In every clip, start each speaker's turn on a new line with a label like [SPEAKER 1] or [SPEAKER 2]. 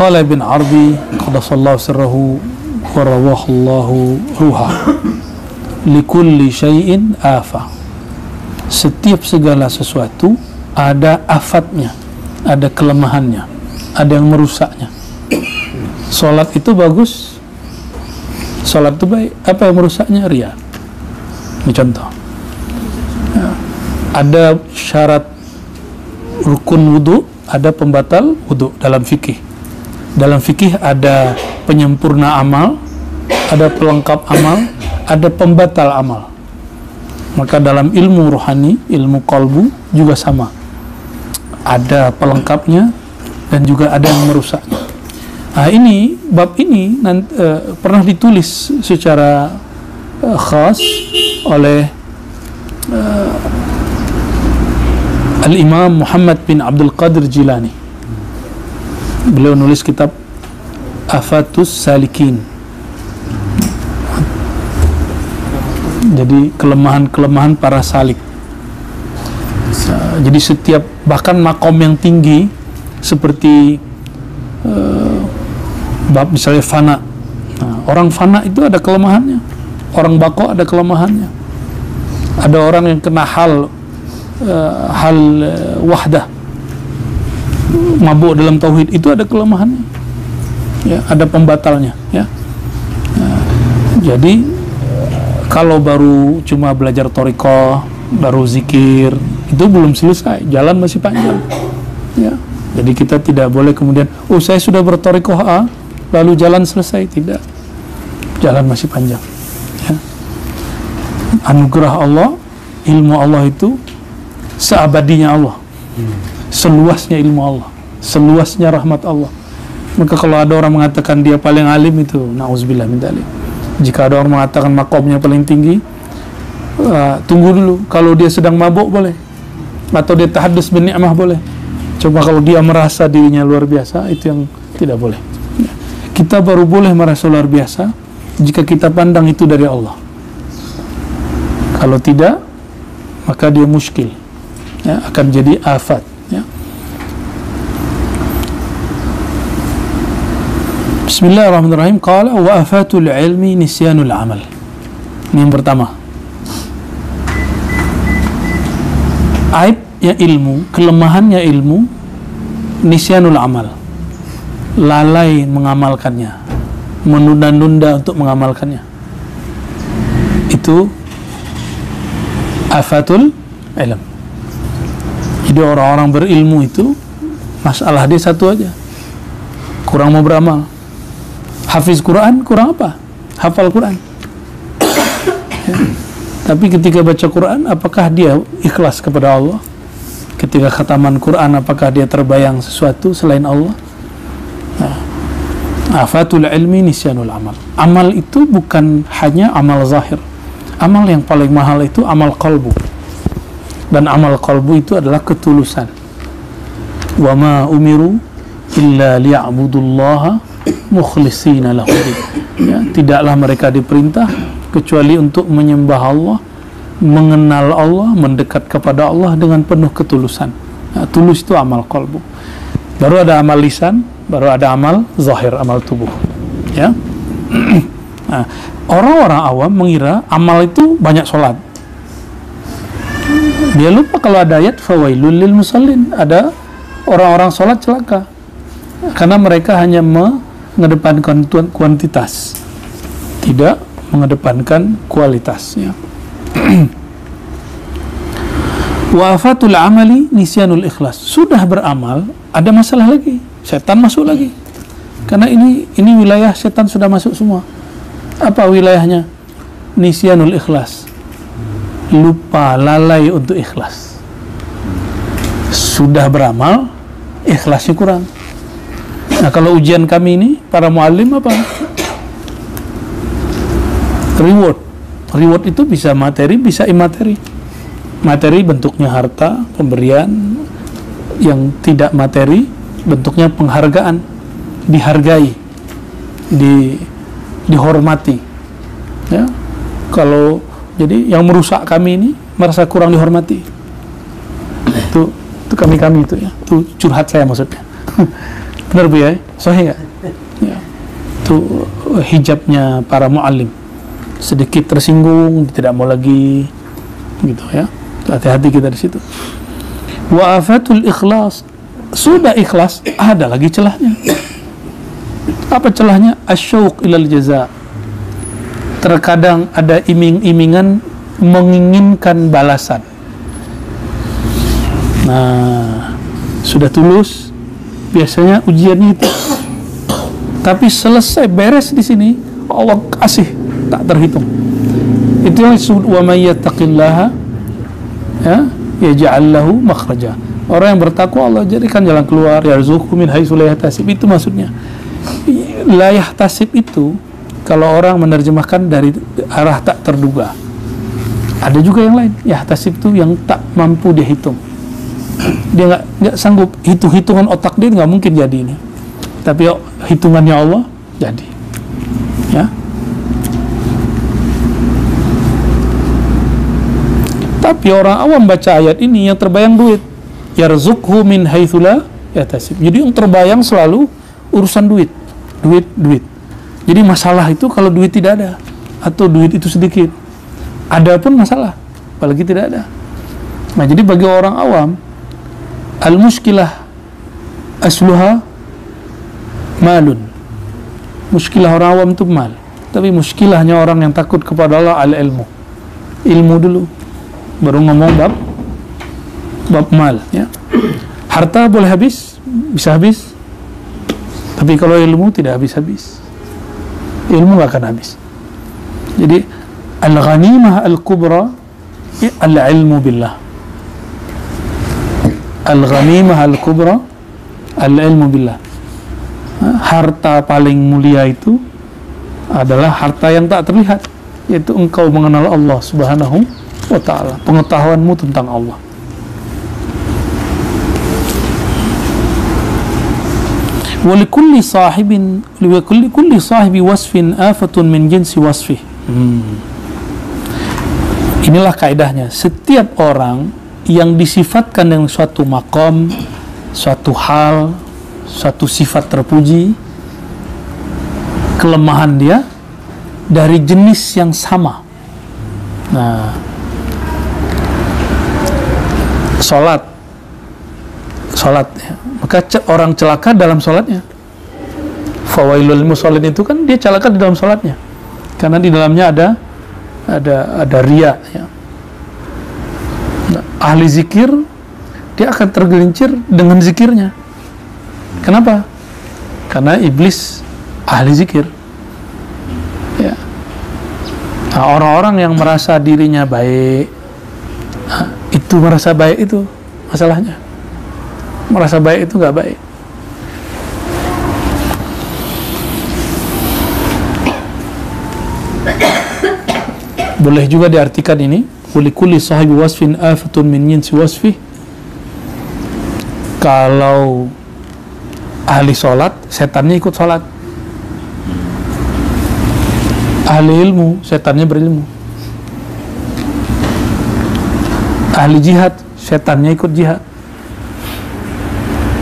[SPEAKER 1] Qala Ibn Arabi qadasallahu sirrahu wa rawahallahu ruha, likulli syai'in afa. Setiap segala sesuatu ada afatnya, ada kelemahannya, ada yang merusaknya. Salat itu bagus, salat itu baik, apa yang merusaknya? Riya. Ini contoh ya. Ada syarat rukun wudu, ada pembatal wudu dalam fikih. Dalam fikih ada penyempurna amal, ada pelengkap amal, ada pembatal amal. Maka dalam ilmu rohani, ilmu qalbu juga sama. Ada pelengkapnya dan juga ada yang merusaknya. Nah, ini bab ini nanti, pernah ditulis secara khas oleh Al-Imam Muhammad bin Abdul Qadir Jilani. Beliau nulis kitab Afatus Salikin. Jadi kelemahan-kelemahan para salik. Jadi setiap, bahkan makom yang tinggi seperti bab misalnya fana. Nah, orang fana itu ada kelemahannya. Orang bako ada kelemahannya. Ada orang yang kena hal wahdah, mabuk dalam tauhid, itu ada kelemahannya. Ya, ada pembatalnya. Ya. Nah, jadi kalau baru cuma belajar thariqah, baru zikir, itu belum selesai, jalan masih panjang. Ya. Jadi kita tidak boleh kemudian, oh saya sudah berthariqah lalu jalan selesai, tidak. Jalan masih panjang. Ya. Anugerah Allah, ilmu Allah itu seabadinya Allah, seluasnya ilmu Allah, seluasnya rahmat Allah. Maka kalau ada orang mengatakan dia paling alim, itu na'udzubillah min dzalik. Jika ada orang mengatakan makomnya paling tinggi, tunggu dulu. Kalau dia sedang mabuk boleh, atau dia tahaddus bin ni'mah boleh. Coba kalau dia merasa dirinya luar biasa, itu yang tidak boleh. Kita baru boleh merasa luar biasa jika kita pandang itu dari Allah. Kalau tidak, maka dia muskil, ya, akan jadi afat. Ya. Bismillahirrahmanirrahim. Qala wa afatul ilmi nisyanul amal. Ini yang pertama. Aibnya ilmu, kelemahannya ilmu, nisyanul amal, lalai mengamalkannya, menunda-nunda untuk mengamalkannya. Itu afatul ilm. Jadi orang-orang berilmu itu masalah dia satu aja, kurang mau beramal. Hafiz Quran kurang apa? Hafal Quran. Ya. Tapi ketika baca Quran, apakah dia ikhlas kepada Allah? Ketika khataman Quran, apakah dia terbayang sesuatu selain Allah? Nah, afatul ilmi nisyanul amal. Amal itu bukan hanya amal zahir. Amal yang paling mahal itu amal qalbu. Dan amal qalbu itu adalah ketulusan. Wa ma umiru illa liya'budullaha mukhlishina lahu. Ya, tidaklah mereka diperintah kecuali untuk menyembah Allah, mengenal Allah, mendekat kepada Allah dengan penuh ketulusan. Ya, tulus itu amal qalbu. Baru ada amal lisan, baru ada amal zahir, amal tubuh. Ya. Nah, orang-orang awam mengira amal itu banyak sholat. Dia lupa kalau ada ayat fawailul lil musallin, ada orang-orang sholat celaka, karena mereka hanya mengedepankan kuantitas, tidak mengedepankan kualitasnya. Wa afatul amali nisyanul ikhlas. Sudah beramal, ada masalah lagi, setan masuk lagi, karena ini wilayah setan sudah masuk semua. Apa wilayahnya? Nisyanul ikhlas, lupa, lalai untuk ikhlas. Sudah beramal, ikhlasnya kurang. Nah, kalau ujian kami ini, para muallim apa? Reward itu bisa materi, bisa imateri. Materi bentuknya harta, pemberian. Yang tidak materi bentuknya penghargaan, dihargai, dihormati. Ya. Kalau jadi yang merusak kami ini merasa kurang dihormati. Itu kami itu ya. Itu curhat saya maksudnya. Benar Bu ya? Sahih nggak? Ya. Itu hijabnya para muallim. Sedikit tersinggung, tidak mau lagi, gitu ya. Hati-hati kita di situ. Wa afatul ikhlas, sudah ikhlas, ada lagi celahnya. Apa celahnya? Asyauq ilal jaza. Terkadang ada iming-imingan menginginkan balasan. Nah, sudah tulus, biasanya ujiannya itu. Tapi selesai beres di sini, Allah kasih tak terhitung. Itu yang disebut wa may yattaqillaha ya yaj'al lahu makhraja. Orang yang bertakwa Allah jadikan jalan keluar, yarzuqhu min haitsu la yahtasib. Itu maksudnya. La yahtasib itu kalau orang menerjemahkan dari arah tak terduga. Ada juga yang lain, yahtasib itu yang tak mampu dia hitung. Dia nggak sanggup, hitungan otak dia nggak mungkin jadi ini. Tapi hitungannya Allah jadi. Ya. Tapi orang awam baca ayat ini yang terbayang duit. Yarzuqhu min haitsu la yahtasib. Jadi yang terbayang selalu urusan duit. Duit. Jadi masalah itu kalau duit tidak ada atau duit itu sedikit. Ada pun masalah, apalagi tidak ada. Nah, jadi bagi orang awam al-muskilah asluha malun. Muskilah orang awam itu mal. Tapi muskilahnya orang yang takut kepada Allah al-ilmu. Ilmu dulu baru ngomong bab mal ya. Harta boleh habis, bisa habis. Tapi kalau ilmu tidak habis-habis. Ilmu gak akan habis. Jadi al-ghanimah al-kubra al-ilmu billah. Al-ghanimah al-kubra al-ilmu billah. Harta paling mulia itu adalah harta yang tak terlihat, yaitu engkau mengenal Allah Subhanahu wa ta'ala, pengetahuanmu tentang Allah. Walikulli sahibi wasfin afatun min jinsi wasfih. Inilah kaidahnya. Setiap orang yang disifatkan dengan suatu maqam, suatu hal, suatu sifat terpuji, kelemahan dia dari jenis yang sama. Nah, sholat ya. Maka orang celaka dalam sholatnya. Fawailul musallin itu kan dia celaka di dalam sholatnya, karena di dalamnya ada riya ya. Nah, ahli zikir dia akan tergelincir dengan zikirnya. Kenapa? Karena iblis ahli zikir ya. Nah, orang-orang yang merasa dirinya baik, nah, itu merasa baik itu masalahnya. Merasa baik itu nggak baik. Boleh juga diartikan ini, kulikulli sahibi wasfin afatun min jinsi wasfih. Kalau ahli sholat, setannya ikut sholat. Ahli ilmu, setannya berilmu. Ahli jihad, setannya ikut jihad.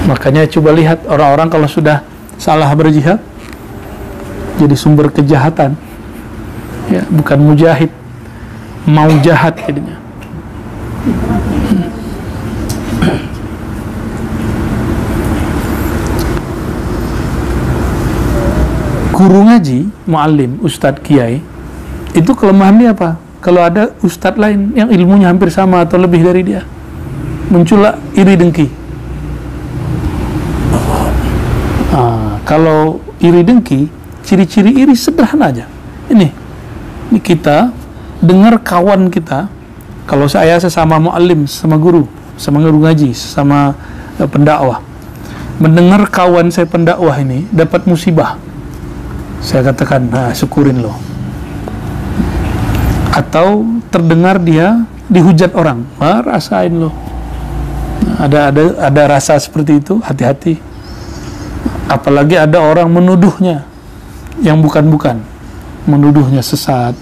[SPEAKER 1] Makanya coba lihat orang-orang kalau sudah salah berjihad jadi sumber kejahatan ya, bukan mujahid, mau jahat jadinya. Guru ngaji, muallim, ustadz, kiai, itu kelemahan dia apa? Kalau ada ustadz lain yang ilmunya hampir sama atau lebih dari dia, muncullah iri dengki. Kalau iri dengki, ciri-ciri iri sederhana aja. Ini kita dengar kawan kita, kalau saya sesama muallim, sama guru ngaji, sama pendakwah, mendengar kawan saya pendakwah ini dapat musibah, saya katakan, nah, syukurin loh. Atau terdengar dia dihujat orang, nah, rasain loh. Nah, ada rasa seperti itu, hati-hati. Apalagi ada orang menuduhnya yang bukan-bukan, menuduhnya sesat.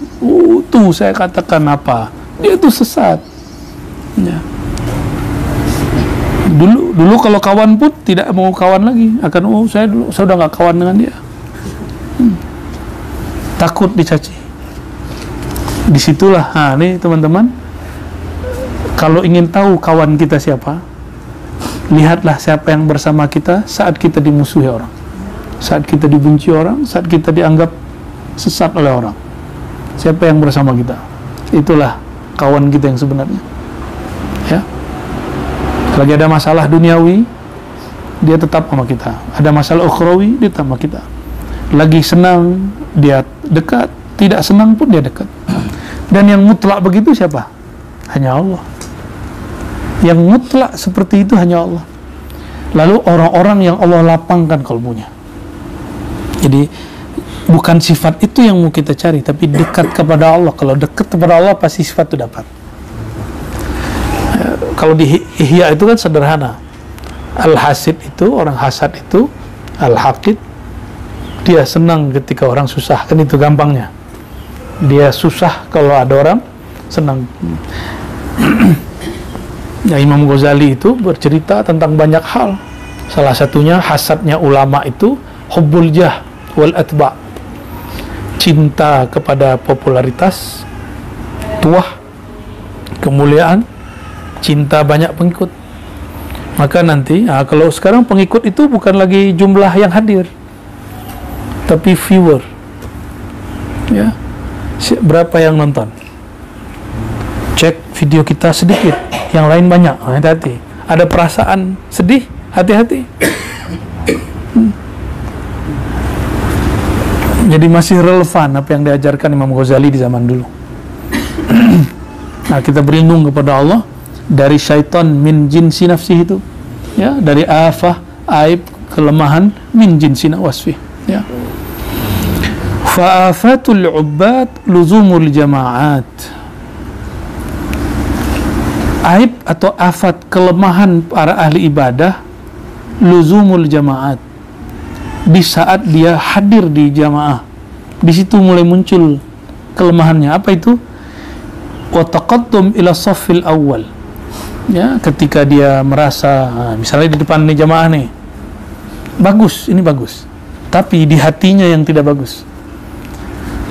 [SPEAKER 1] Tuh saya katakan apa? Dia tuh sesat. Ya. Dulu kalau kawan pun tidak mau kawan lagi, akan saya udah nggak kawan dengan dia. Takut dicaci. Disitulah, nih teman-teman, kalau ingin tahu kawan kita siapa, lihatlah siapa yang bersama kita saat kita dimusuhi orang, saat kita dibenci orang, saat kita dianggap sesat oleh orang. Siapa yang bersama kita? Itulah kawan kita yang sebenarnya. Ya. Lagi ada masalah duniawi, dia tetap sama kita. Ada masalah ukhrawi, dia tetap sama kita. Lagi senang, dia dekat. Tidak senang pun dia dekat. Dan yang mutlak begitu siapa? Hanya Allah. Yang mutlak seperti itu hanya Allah. Lalu orang-orang yang Allah lapangkan kalbunya. Jadi bukan sifat itu yang mau kita cari, tapi dekat kepada Allah. Kalau dekat kepada Allah pasti sifat itu dapat. Kalau di Ihya itu kan sederhana. Al-Hasid itu, orang hasad itu, Al-Haqid, dia senang ketika orang susah, kan itu gampangnya. Dia susah kalau ada orang senang. Ya, Imam Ghazali itu bercerita tentang banyak hal. Salah satunya hasadnya ulama itu hubbul jah wal atba', cinta kepada popularitas, tuah, kemuliaan, cinta banyak pengikut. Maka nanti, kalau sekarang pengikut itu bukan lagi jumlah yang hadir, tapi viewer. Ya, berapa yang nonton? Cek video kita sedikit, yang lain banyak. Hati-hati. Ada perasaan sedih, hati-hati. Jadi masih relevan apa yang diajarkan Imam Ghazali di zaman dulu. Nah, kita berlindung kepada Allah dari syaitan min jinsi nafsih itu, ya, dari afah, aib, kelemahan min jinsi wasfih, ya. Fa'afatul ubbad luzumul jama'at. Aib atau afat, kelemahan para ahli ibadah, luzumul jama'at, di saat dia hadir di jamaah, di situ mulai muncul kelemahannya. Apa itu? Wa taqaddum ila saffil awal. Ya, ketika dia merasa, misalnya di depan nih jamaah nih, bagus, ini bagus, tapi di hatinya yang tidak bagus.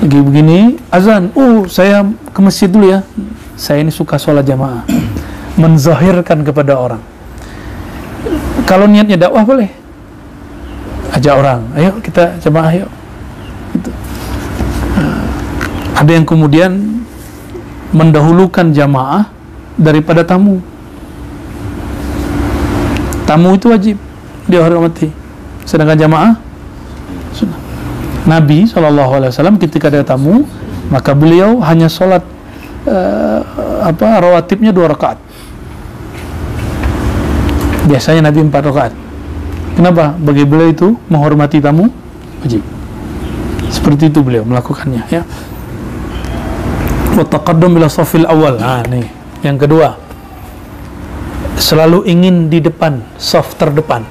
[SPEAKER 1] Lagi begini, azan, saya ke masjid dulu ya, saya ini suka sholat jamaah. Menzahirkan kepada orang. Kalau niatnya dakwah boleh, ajak orang, ayo kita jamaah yuk. Gitu. Ada yang kemudian mendahulukan jamaah daripada tamu. Tamu itu wajib dihormati, sedangkan jamaah sunnah. Nabi SAW ketika ada tamu, maka beliau hanya sholat rawatibnya 2 rakaat. Biasanya Nabi 4 rakaat. Kenapa? Bagi beliau itu menghormati tamu wajib. Seperti itu beliau melakukannya, ya. Wa taqaddum ila safil awal. Nih, yang kedua, selalu ingin di depan, saf terdepan.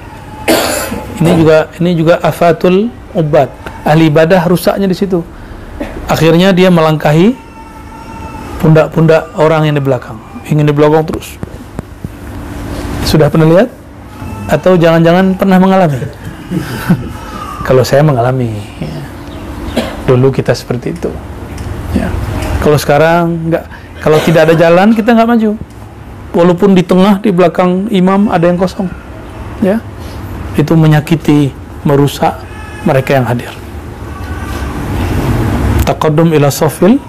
[SPEAKER 1] Ini juga afatul ubad. Ahli ibadah rusaknya di situ. Akhirnya dia melangkahi pundak-pundak orang yang di belakang. Ingin di belakang terus. Sudah pernah lihat? Atau jangan-jangan pernah mengalami? Kalau saya mengalami, ya. Dulu kita seperti itu, ya. Kalau sekarang enggak. Kalau tidak ada jalan, kita nggak maju. Walaupun di tengah, di belakang imam ada yang kosong, ya. Itu menyakiti, merusak mereka yang hadir. Taqaddum ila safil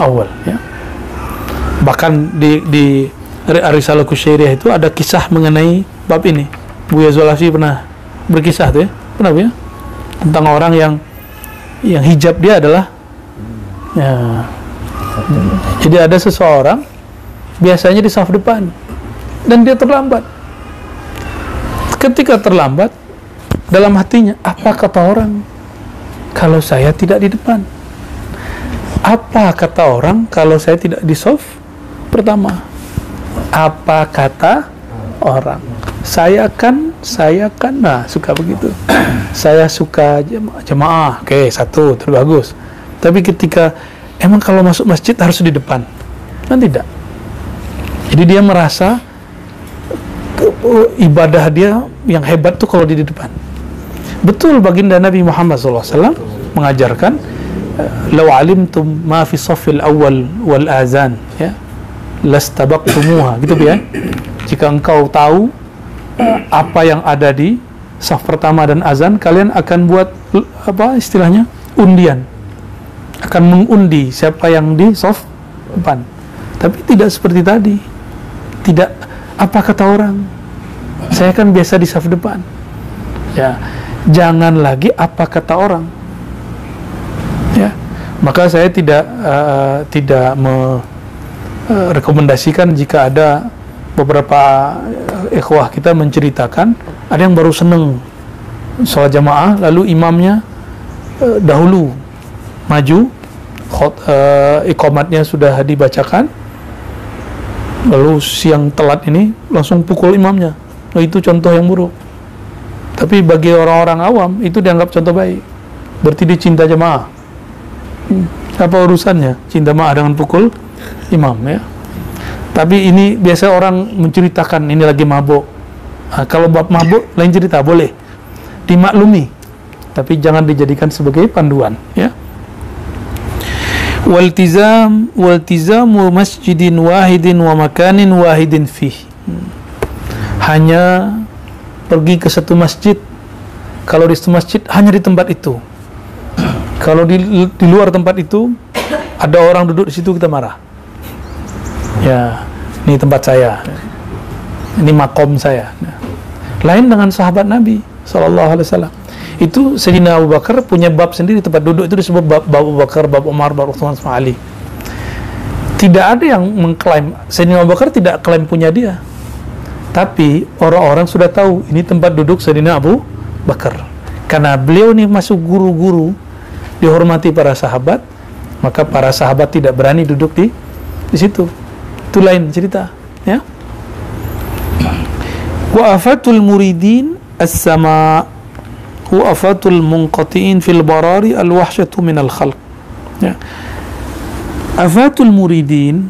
[SPEAKER 1] awal, ya. Bahkan di Risalah Kusyairiyah itu ada kisah mengenai bab ini. Buya Zulafi pernah berkisah tuh, ya. Pernah ya? Tentang orang yang hijab dia adalah, ya. Jadi ada seseorang biasanya di saf depan dan dia terlambat. Ketika terlambat, dalam hatinya, apa kata orang kalau saya tidak di depan? Apa kata orang kalau saya tidak di saf pertama? Apa kata orang? Saya kan, nah, suka begitu. Saya suka jemaah, oke, satu, terus bagus. Tapi ketika emang kalau masuk masjid harus di depan, kan tidak. Jadi dia merasa ibadah dia yang hebat tuh kalau di depan. Betul baginda Nabi Muhammad SAW mengajarkan, "Law alimtum ma fi safil awal wal azan, ya, lastabaqtumuha." Gitu ya. Jika engkau tahu apa yang ada di saf pertama dan azan, kalian akan buat apa istilahnya? Undian. Akan mengundi siapa yang di saf depan. Tapi tidak seperti tadi. Tidak apa kata orang. Saya kan biasa di saf depan. Ya, jangan lagi apa kata orang. Ya, maka saya tidak merekomendasikan jika ada beberapa ikhwah kita menceritakan ada yang baru seneng sholat jamaah lalu imamnya dahulu maju, iqamatnya sudah dibacakan, lalu siang telat ini langsung pukul imamnya. Nah, itu contoh yang buruk. Tapi bagi orang-orang awam itu dianggap contoh baik. Berarti dia cinta jamaah. Apa urusannya cinta jamaah dengan pukul imam, ya? Tapi ini biasa orang menceritakan ini lagi mabuk. Nah, kalau bab mabuk lain cerita, boleh dimaklumi, tapi jangan dijadikan sebagai panduan, ya. Waltizamu masjidin wahidin wa makanin wahidin fih. Hanya pergi ke satu masjid. Kalau di satu masjid hanya di tempat itu. Kalau di luar tempat itu ada orang duduk di situ, kita marah. Ya, ini tempat saya, ini makom saya. Lain dengan sahabat Nabi SAW. Itu Sayyidina Abu Bakar punya bab sendiri, tempat duduk itu disebut bab Abu Bakar, bab Umar, bab Utsman, sama Ali. Tidak ada yang mengklaim, Sayyidina Abu Bakar tidak klaim punya dia. Tapi orang-orang sudah tahu ini tempat duduk Sayyidina Abu Bakar. Karena beliau ini masuk guru-guru, dihormati para sahabat, maka para sahabat tidak berani duduk di situ. Itu lain cerita, ya. Wa afatul muridin as-sama wa afatul munqati'in fil barari al-wahsyatu minal khalq. Ya. Afatul muridin,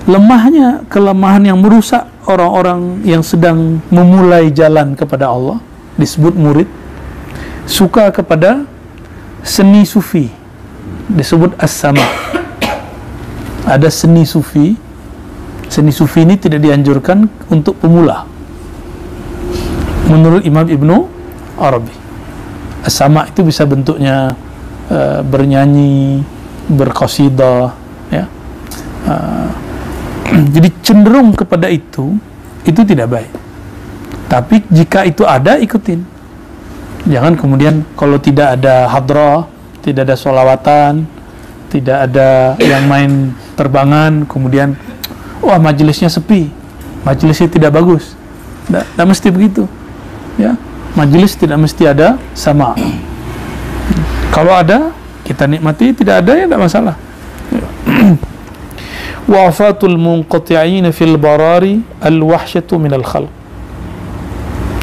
[SPEAKER 1] lemahnya kelemahan yang merusak orang-orang yang sedang memulai jalan kepada Allah, disebut murid. Suka kepada seni sufi, disebut as-sama. Ada seni sufi. Seni sufi ini tidak dianjurkan untuk pemula menurut Imam Ibnu Arabi. As-sama itu bisa bentuknya bernyanyi, berqasidah, ya. Jadi cenderung kepada itu tidak baik. Tapi jika itu ada, ikutin. Jangan kemudian kalau tidak ada hadrah, tidak ada sholawatan, tidak ada yang main terbangan, kemudian wah majelisnya sepi, majelisnya tidak bagus. Tidak mesti begitu, ya. Majelis tidak mesti ada sama. Kalau ada kita nikmati, tidak ada ya tidak masalah. Wafatul munqati'in fil barari al-wahsyatu minal khalq.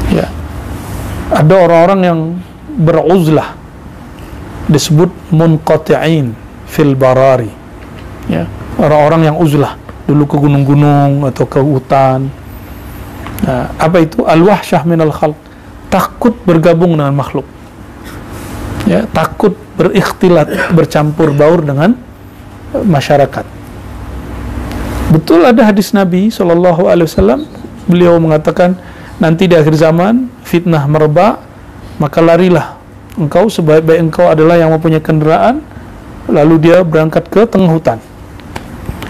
[SPEAKER 1] Ya. Ada orang-orang yang beruzlah, disebut munqati'in fil barari. Ya, orang-orang yang uzlah, dulu ke gunung-gunung atau ke hutan. Nah, apa itu? Al-wahsyah minal khalq. Takut bergabung dengan makhluk. Ya, takut berikhtilat, bercampur baur dengan masyarakat. Betul ada hadis Nabi SAW, beliau mengatakan nanti di akhir zaman fitnah merebak, maka larilah engkau, sebaik-baik engkau adalah yang mempunyai kendaraan, lalu dia berangkat ke tengah hutan.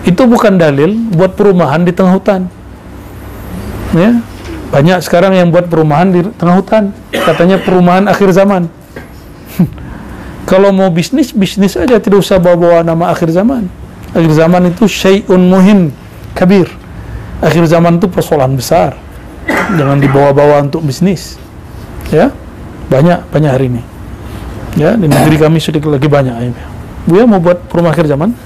[SPEAKER 1] Itu bukan dalil buat perumahan di tengah hutan, ya. Banyak sekarang yang buat perumahan di tengah hutan, katanya perumahan akhir zaman. Kalau mau bisnis aja, tidak usah bawa-bawa nama akhir zaman. Akhir zaman itu syai'un muhim kabir. Akhir zaman itu persoalan besar, jangan dibawa-bawa untuk bisnis, ya. Banyak hari ini, ya, di negeri kami sedikit lagi banyak, ya. Buya mau buat perumahan akhir zaman.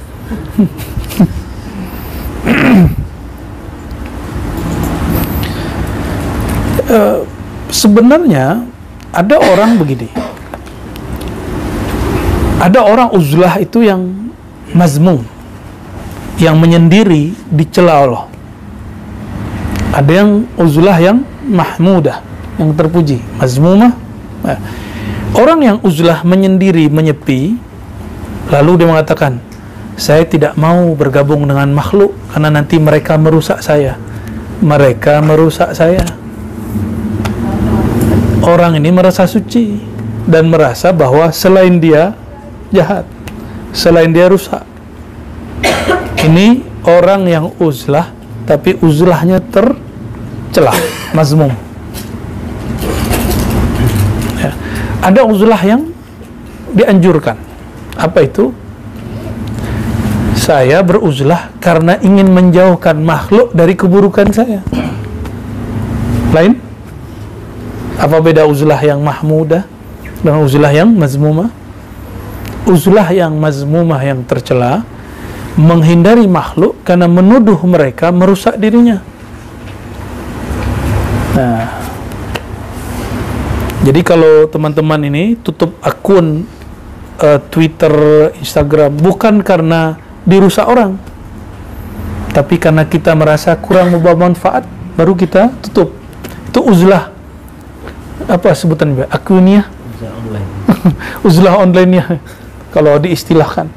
[SPEAKER 1] Sebenarnya ada orang begini, ada orang uzlah itu yang mazmum, yang menyendiri, dicela Allah. Ada yang uzlah yang mahmudah, yang terpuji. Mazmumah, orang yang uzlah menyendiri, menyepi, lalu dia mengatakan, saya tidak mau bergabung dengan makhluk karena nanti mereka merusak saya. Mereka merusak saya. Orang ini merasa suci dan merasa bahwa selain dia jahat, selain dia rusak. Ini orang yang uzlah, tapi uzlahnya tercelah, mazmum. Ya. Ada uzlah yang dianjurkan. Apa itu? Saya beruzlah karena ingin menjauhkan makhluk dari keburukan saya. Lain? Apa beda uzlah yang mahmudah dengan uzlah yang mazmumah? Uzlah yang mazmumah, yang tercela, menghindari makhluk karena menuduh mereka merusak dirinya. Nah, jadi kalau teman-teman ini tutup akun Twitter, Instagram, bukan karena dirusak orang, tapi karena kita merasa kurang membawa manfaat, baru kita tutup. Itu uzlah. Apa sebutannya? Akunnya? Uzlah online-nya, kalau diistilahkan.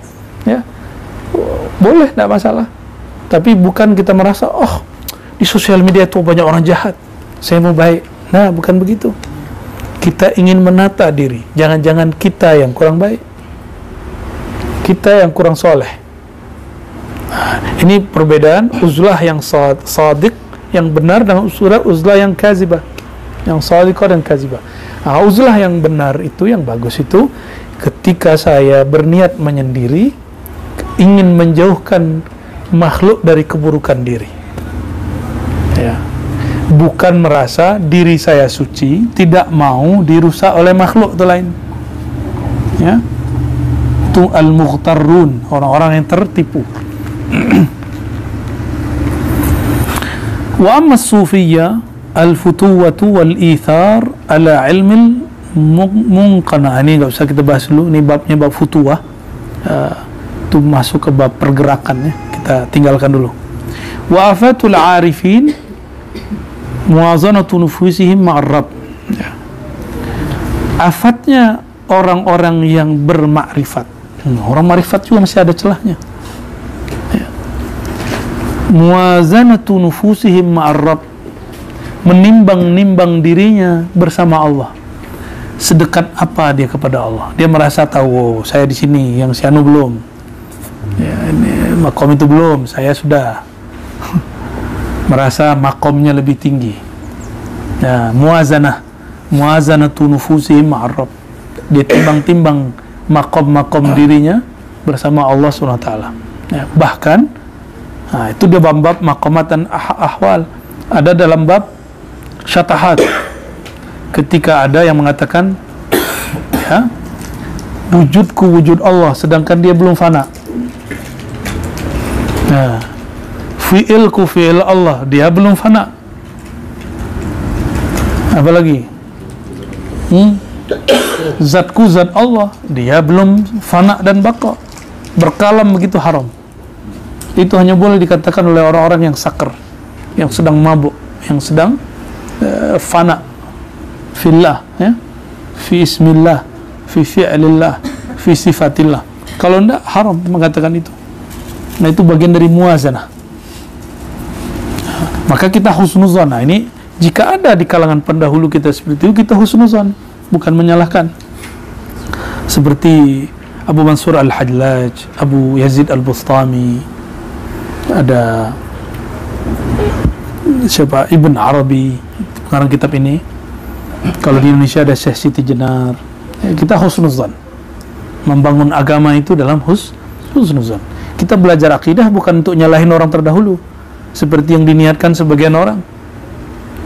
[SPEAKER 1] Ya, boleh, tidak masalah. Tapi bukan kita merasa, oh, di sosial media itu banyak orang jahat, saya mau baik. Nah, bukan begitu. Kita ingin menata diri. Jangan-jangan kita yang kurang baik, kita yang kurang soleh. Nah, ini perbedaan uzlah yang sadiq, yang benar, dengan uzlah yang kazibah, yang sadiqah dan kazibah. Nah, uzlah yang benar itu, yang bagus itu, ketika saya berniat menyendiri, ingin menjauhkan makhluk dari keburukan diri. Ya. Bukan merasa diri saya suci, tidak mau dirusak oleh makhluk itu lain. Ya. Itu al-mughtarrun, orang-orang yang tertipu. Wa amma as-sufiyya al-futuwatu wal-ithar ala ilmil munqana. Ini enggak usah kita bahas dulu, ini babnya bab futuwah. Itu masuk ke bab pergerakan, ya. Kita tinggalkan dulu. Wa afatul arifin muwazanatu nufusihim ma'ar Rabb. Ya. Afatnya orang-orang yang bermakrifat. Orang makrifat juga masih ada celahnya. Ya. Muwazanatu nufusihim ma'ar Rabb, menimbang-nimbang dirinya bersama Allah. Sedekat apa dia kepada Allah? Dia merasa tahu, oh, saya di sini, yang si anu belum. Ya, ini makom itu belum, saya sudah. Merasa makomnya lebih tinggi. Ya, muwazanatu nufusihim ma'ar Rabb. Dia timbang-timbang makom-makom dirinya bersama Allah SWT. Ya, bahkan, nah, itu dia bab makomat dan ahwal. Ada dalam bab syatahat, ketika ada yang mengatakan, ya, wujudku wujud Allah, sedangkan dia belum fana. Nah, fi'ilku fi'il Allah, dia belum fana. Apa lagi? Zatku zat Allah, dia belum fana dan baqa. Berkalam begitu haram. Itu hanya boleh dikatakan oleh orang-orang yang sakar, yang sedang mabuk, yang sedang fana fillah, ya, fi ismillah, fi fi'lillah, fi sifatillah. Kalau tidak, haram mengatakan itu. Nah, itu bagian dari muwazanah. Maka kita husnuzan. Nah, ini jika ada di kalangan pendahulu kita seperti itu, kita husnuzan, bukan menyalahkan. Seperti Abu Mansur Al-Hajlaj, Abu Yazid Al-Bustami, ada siapa, Ibn Arabi, pengarang kitab ini. Kalau di Indonesia ada Syekh Siti Jenar. Kita husnuzan. Membangun agama itu dalam husnuzan. Kita belajar akidah bukan untuk nyalahin orang terdahulu, seperti yang diniatkan sebagian orang.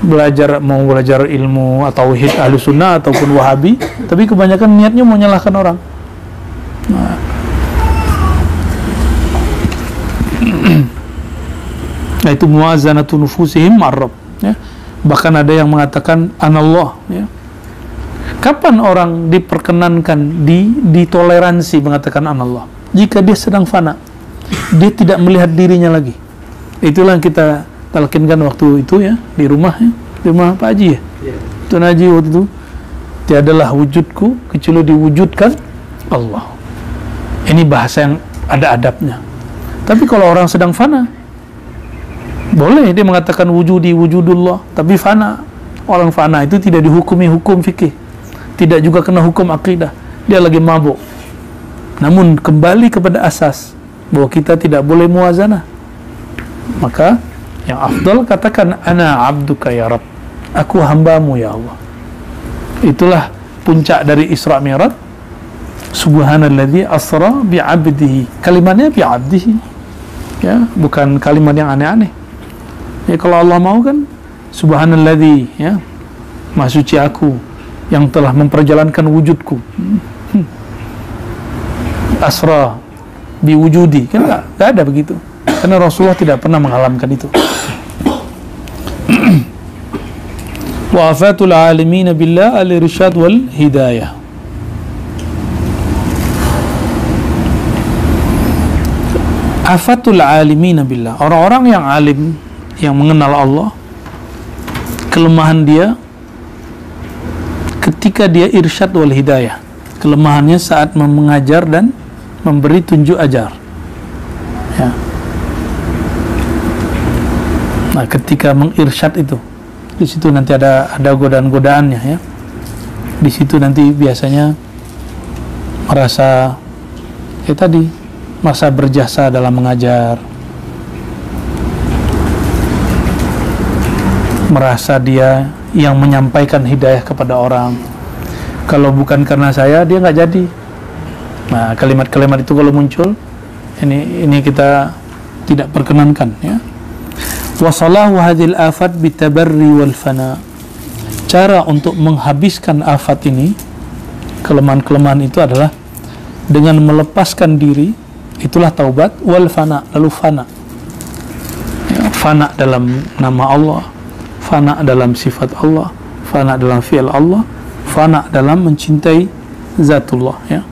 [SPEAKER 1] Mau belajar ilmu atau tauhid ahlu sunnah ataupun wahabi, tapi kebanyakan niatnya mau nyalahkan orang. Nah, itu muwazanatu nufusihim ma'ar Rabb, ya. Bahkan ada yang mengatakan anallah, ya. Kapan orang diperkenankan, ditoleransi mengatakan anallah? Jika dia sedang fana, dia tidak melihat dirinya lagi. Itulah yang kita talkinkan waktu itu ya, di rumah Pak Haji ya. Tuan Haji waktu itu, tiadalah wujudku kecuali diwujudkan Allah. Ini bahasa yang ada adabnya. Tapi kalau orang sedang fana, boleh dia mengatakan wujudi wujudullah, tapi fana. Orang fana itu tidak dihukumi hukum fikih, tidak juga kena hukum akidah. Dia lagi mabuk. Namun kembali kepada asas bahwa kita tidak boleh muwazanah. Maka yang afdal katakan ana abduka ya Rabb, aku hambamu ya Allah. Itulah puncak dari Isra Mi'raj. Subhanalladzi asra bi'abdihi. Kalimatnya bi'abdihi. Ya, bukan kalimat yang aneh-aneh. Ya, kalau Allah mau kan subhanalladzi, ya, Maha suci aku yang telah memperjalankan wujudku. Asra biwujudi, kan enggak ada begitu. Karena Rasulullah tidak pernah mengalamkan itu. Wa afatul alamin billah al-irsyad wal hidayah. Afatul alimin billah, orang-orang yang alim, yang mengenal Allah, kelemahan dia ketika dia irsyad wal hidayah, kelemahannya saat mengajar dan memberi tunjuk ajar, ya. Nah, ketika mengirsyad itu, di situ nanti ada godaan-godaannya, ya. Di situ nanti biasanya merasa merasa berjasa dalam mengajar, merasa dia yang menyampaikan hidayah kepada orang. Kalau bukan karena saya, dia nggak jadi. Nah, kalimat-kalimat itu kalau muncul, ini kita tidak perkenankan, ya. Wasalahu hadhil afat bitabarri wal fana. Cara untuk menghabiskan afat ini, kelemahan-kelemahan itu adalah dengan melepaskan diri, itulah taubat, wal fana, lalu fana. Ya, fana dalam nama Allah, fana dalam sifat Allah, fana dalam fi'il Allah, fana dalam mencintai zatullah, ya.